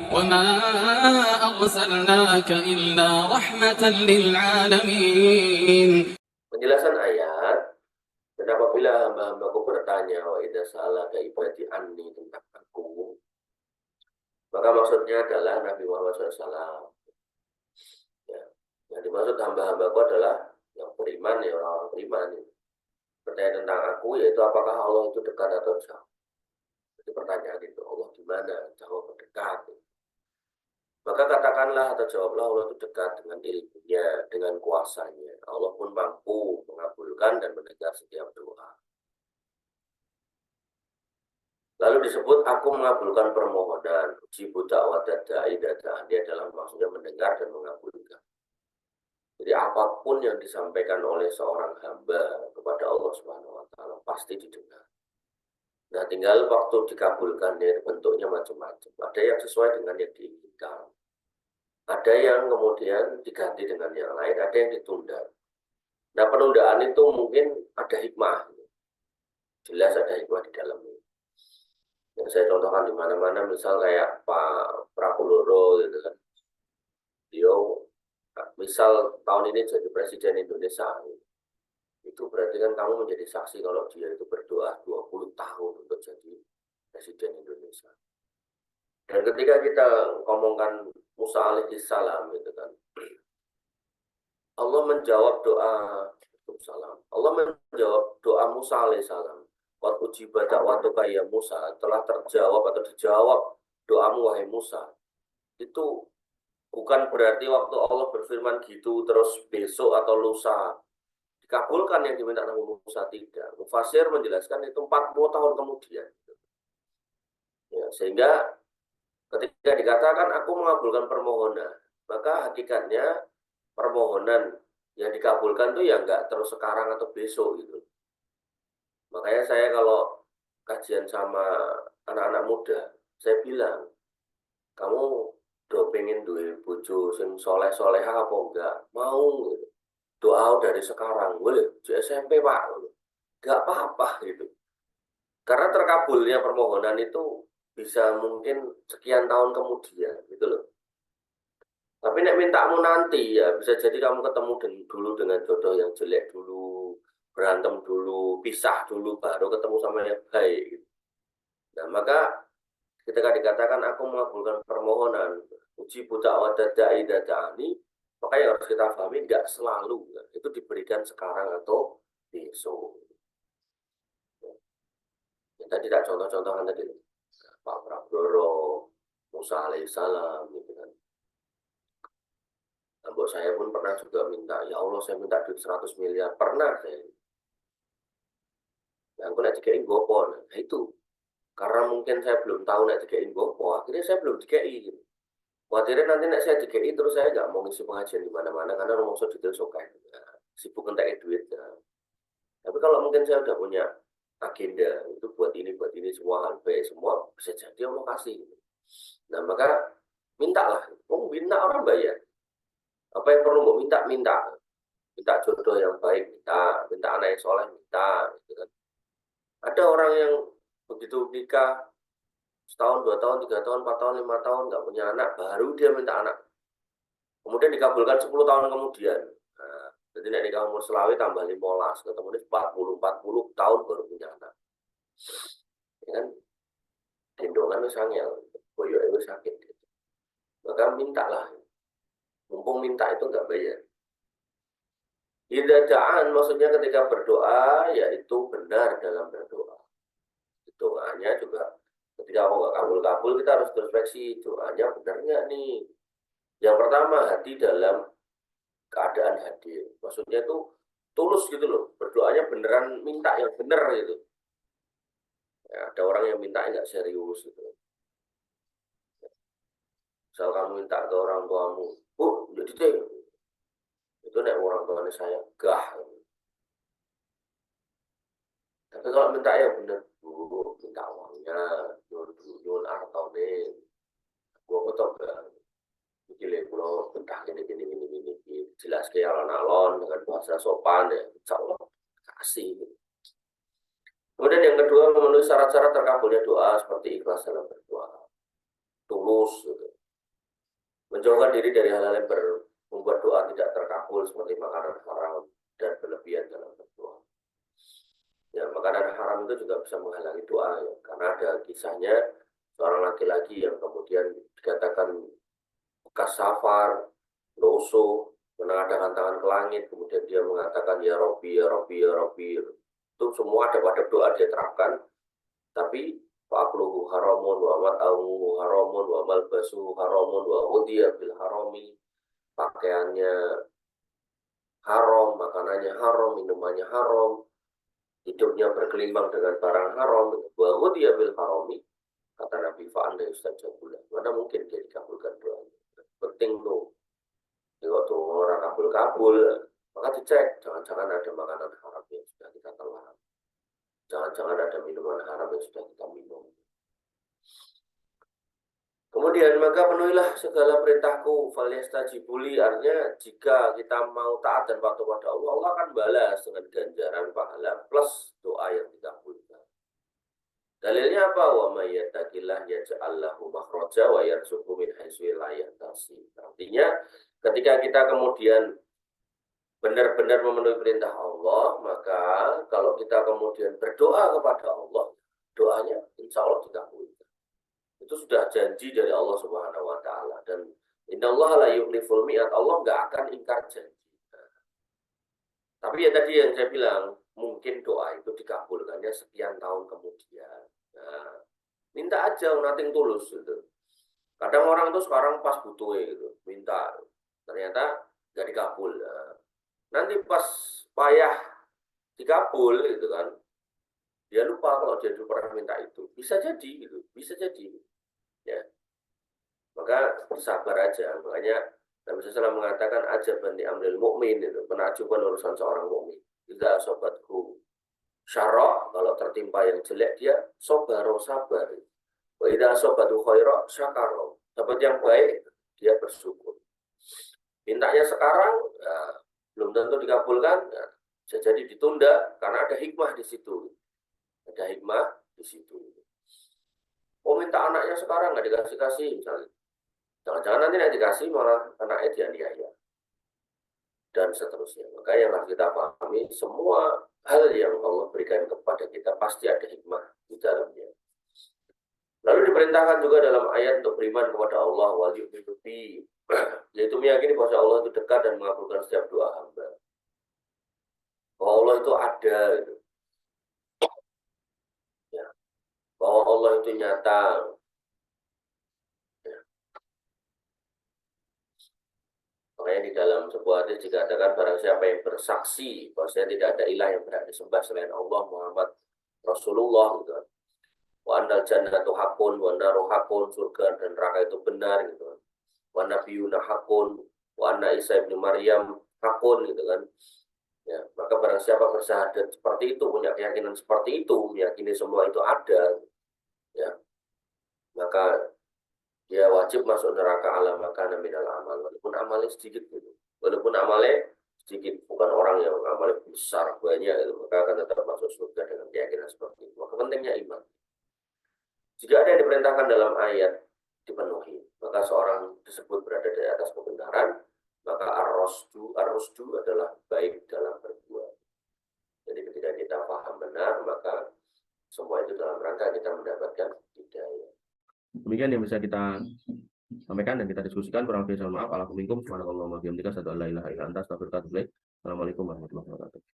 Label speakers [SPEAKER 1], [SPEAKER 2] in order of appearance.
[SPEAKER 1] وما أرسلناك إلا رحمة للعالمين.
[SPEAKER 2] Penjelasan ayat, dan apabila hamba-hambaku bertanya, wa idza sa'alaka ibadi anni, tentang aku, maka maksudnya adalah Nabi Muhammad SAW. Ya. Yang dimaksud hamba-hambaku adalah yang beriman, ya orang-orang beriman. Bertanya tentang aku, yaitu apakah Allah itu dekat atau jauh. Jadi pertanyaan itu, Allah di mana, jauh atau dekat. Maka katakanlah atau jawablah, Allah itu dekat dengan ilmunya, dengan kuasanya. Allah pun mampu mengabulkan dan mendengar setiap doa. Lalu disebut aku mengabulkan permohonan. Ujibu da'wat da'i dada'an. Dia adalah maksudnya mendengar dan mengabulkan. Jadi apapun yang disampaikan oleh seorang hamba kepada Allah Subhanahu wa taala pasti didengar. Nah, tinggal waktu dikabulkan, ya, bentuknya macam-macam. Ada yang sesuai dengan yang diinginkan. Ada yang kemudian diganti dengan yang lain, ada yang ditunda. Nah, penundaan itu mungkin ada hikmah. Jelas ada hikmah di dalamnya. Yang saya contohkan di mana-mana, misal kayak Pak Prabowo gitu kan. Dia misal tahun ini jadi presiden Indonesia. Itu berarti kan kamu menjadi saksi kalau dia itu berdoa 20 tahun untuk jadi presiden Indonesia. Dan ketika kita ngomongkan Musa alaihissalam gitu kan, Allah menjawab doa Allah menjawab doa Musa alaihissalam. Qad ujiba da'watuka ya Musa, telah terjawab atau dijawab doamu wahai Musa. Itu bukan berarti waktu Allah berfirman gitu terus besok atau lusa dikabulkan yang diminta Nabi Musa, tidak. Mufasir menjelaskan itu 40 tahun kemudian. Ya, sehingga ketika dikatakan aku mengabulkan permohonan, maka hakikatnya permohonan yang dikabulkan itu ya enggak terus sekarang atau besok gitu. Makanya saya kalau kajian sama anak-anak muda, saya bilang, kamu udah pengen duwe bojo sing soleh-soleha apa enggak? Mau gitu. Doa dari sekarang, boleh di SMP Pak, enggak apa-apa gitu. Karena terkabulnya permohonan itu bisa mungkin sekian tahun kemudian gitu loh. Tapi nek mintamu nanti ya bisa jadi kamu ketemu dulu dengan jodoh yang jelek dulu, berantem dulu, pisah dulu, baru ketemu sama yang baik gitu. Nah, maka ketika dikatakan aku mengabulkan permohonan, uji buta wadadai dadani, maka yang harus kita pahami nggak selalu ya, itu diberikan sekarang atau besok. Ya, tadi tak contoh-contohkan tadi Pak Prabowo, Musa alaihissalam gitu kan. Nah, saya pun pernah juga minta, ya Allah saya minta duit 100 miliar, pernah saya. Nah, aku nak dikei gopo, nah itu. Karena mungkin saya belum tahu nak dikei gopo, akhirnya saya belum dikei gitu. Khawatirnya nanti nak saya dikei terus saya nggak mau ngisi pengajian di mana-mana karena rumah saya detail sokai. Nah, sibuk ngentek duit. Nah. Tapi kalau mungkin saya udah punya agenda itu buat ini semua hal baik semua bisa jadi Allah kasih. Nah maka mintalah, minta orang bayar. Apa yang perlu mau minta, minta jodoh yang baik, minta anak yang soleh, minta. Gitu kan. Ada orang yang begitu nikah setahun, 2 tahun, 3 tahun, 4 tahun, 5 tahun nggak punya anak, baru dia minta anak. Kemudian dikabulkan 10 tahun kemudian. Nah, jadi nek nikah umur selawi tambah 15, ketemu 40 tahun baru punya anak. Ya kan? Gendongan wis angel, boyo itu sakit. Gitu. Maka mintalah. Mumpung minta itu nggak bayar. Idadaan maksudnya ketika berdoa, yaitu benar dalam berdoa. Doanya juga ketika aku nggak kabul-kabul, kita harus introspeksi, doanya benar nggak nih? Yang pertama, hati dalam keadaan hadir. Maksudnya itu tulus gitu loh, berdoanya beneran minta yang benar gitu. Ya, ada orang yang minta nggak serius gitu. Misal kamu minta ke orang tuamu, Bu, jadi deh. Itu nek orang tuanya saya gah. Tapi kalau minta ya bener, Bu, minta uangnya, nyuruh artone, gua betul gak? Gile pulau tentang gini, jelas ke alon-alon dengan bahasa sopan ya, insya Allah kasih. Kemudian yang kedua memenuhi syarat-syarat terkabulnya doa seperti ikhlas dalam berdoa, tulus, gitu. menjauhkan diri dari hal-hal yang membuat doa tidak terkabul seperti makanan haram dan berlebihan dalam berdoa. Ya, makanan haram itu juga bisa menghalangi doa ya, karena ada kisahnya seorang laki-laki yang kemudian dikatakan bekas safar, doso, menadahkan tangan ke langit, kemudian dia mengatakan ya Robbi, ya Robbi, ya Robbi. Itu semua ada pada doa dia terapkan, tapi fa'akluhu haramun, wa mat'amuhu haramun, wa malbasuhu haramun, wa udiya bil harami. Pakaiannya haram, makanannya haram, minumannya haram, hidupnya berkelimbang dengan barang haram, wa udiya bil harami. Kata Nabi Fa'anda yustajabulah. Mana mungkin dia dikabulkan doanya. Penting tuh. Kalau tuh orang kabul-kabul, maka dicek. Jangan-jangan ada makanan haram yang sudah kita telan. Jangan-jangan ada minuman haram yang sudah kita minum. Kemudian maka penuhilah segala perintahku, falyastajibuli, artinya jika kita mau taat dan patuh pada Allah, Allah akan balas dengan ganjaran pahala plus doa yang dikabulkan. Dalilnya apa? Wa may yattaqillah yaj'al lahu makhraja wa yarzuqhu min haitsu la yahtasib. Artinya ketika kita kemudian benar-benar memenuhi perintah Allah, maka kalau kita kemudian berdoa kepada Allah, doanya insya Allah dikabulkan. Itu sudah janji dari Allah Subhanahu wa taala, dan innallaha la yukhliful mi'ad, Allah nggak akan ingkar janji. Tapi ya tadi yang saya bilang, mungkin doa itu dikabulkannya sekian tahun kemudian. Nah, minta aja nothing tulus gitu. Kadang orang tuh sekarang pas butuh gitu, minta, ternyata nggak dikabul. Nah, nanti pas payah dikabul gitu kan, dia lupa kalau dia dulu pernah minta itu. Bisa jadi gitu, bisa jadi. Ya, maka sabar aja. Makanya Nabi SAW mengatakan aja bani amril mukmin itu, penakjuban urusan seorang mukmin. Jika sobatku syarok, kalau tertimpa yang jelek dia sobaro sabar. Wa idza asabatu khaira syakaro. Dapat yang baik dia bersyukur. Mintanya sekarang ya, belum tentu dikabulkan, ya, bisa jadi ditunda karena ada hikmah di situ. Ada hikmah di situ. Oh, minta anaknya sekarang nggak dikasih-kasih misalnya. Jangan-jangan nanti nggak dikasih malah anaknya dianiaya. Dan seterusnya. Maka yang harus kita pahami, semua hal yang Allah berikan kepada kita pasti ada hikmah di dalamnya. Lalu diperintahkan juga dalam ayat untuk beriman kepada Allah, wal yu'minu bi, yaitu meyakini bahwa Allah itu dekat dan mengabulkan setiap doa hamba. Bahwa Allah itu ada, gitu. Ya. Bahwa Allah itu nyata. Ya. Makanya di dalam sebuah hadis dikatakan barang siapa yang bersaksi bahwa tidak ada ilah yang berhak disembah selain Allah, Muhammad Rasulullah, gitu. Wa annal jannatu haqqun wa naru haqqun, surga dan neraka itu benar gitu. Wa nabiyuna haqqun wa anna Isa ibnu Maryam haqqun gitu kan. Ya, maka barang siapa bersyahadat seperti itu, punya keyakinan seperti itu, meyakini semua itu ada, ya, maka dia wajib masuk neraka ala makana minal amal, walaupun amalnya sedikit gitu. Walaupun amalnya sedikit, bukan orang yang amalnya besar banyak itu, maka akan tetap masuk surga dengan keyakinan seperti itu. Maka pentingnya iman. Jika ada yang diperintahkan dalam ayat dipenuhi, maka seorang tersebut berada di atas kebenaran, maka ar-rusdu adalah baik dalam berbuat. Jadi ketika kita paham benar, maka semua itu dalam rangka kita mendapatkan hidayah.
[SPEAKER 1] Demikian yang bisa kita sampaikan dan kita diskusikan. Kurang lebih mohon maaf. Assalamualaikum warahmatullahi wabarakatuh. Assalamualaikum warahmatullahi wabarakatuh.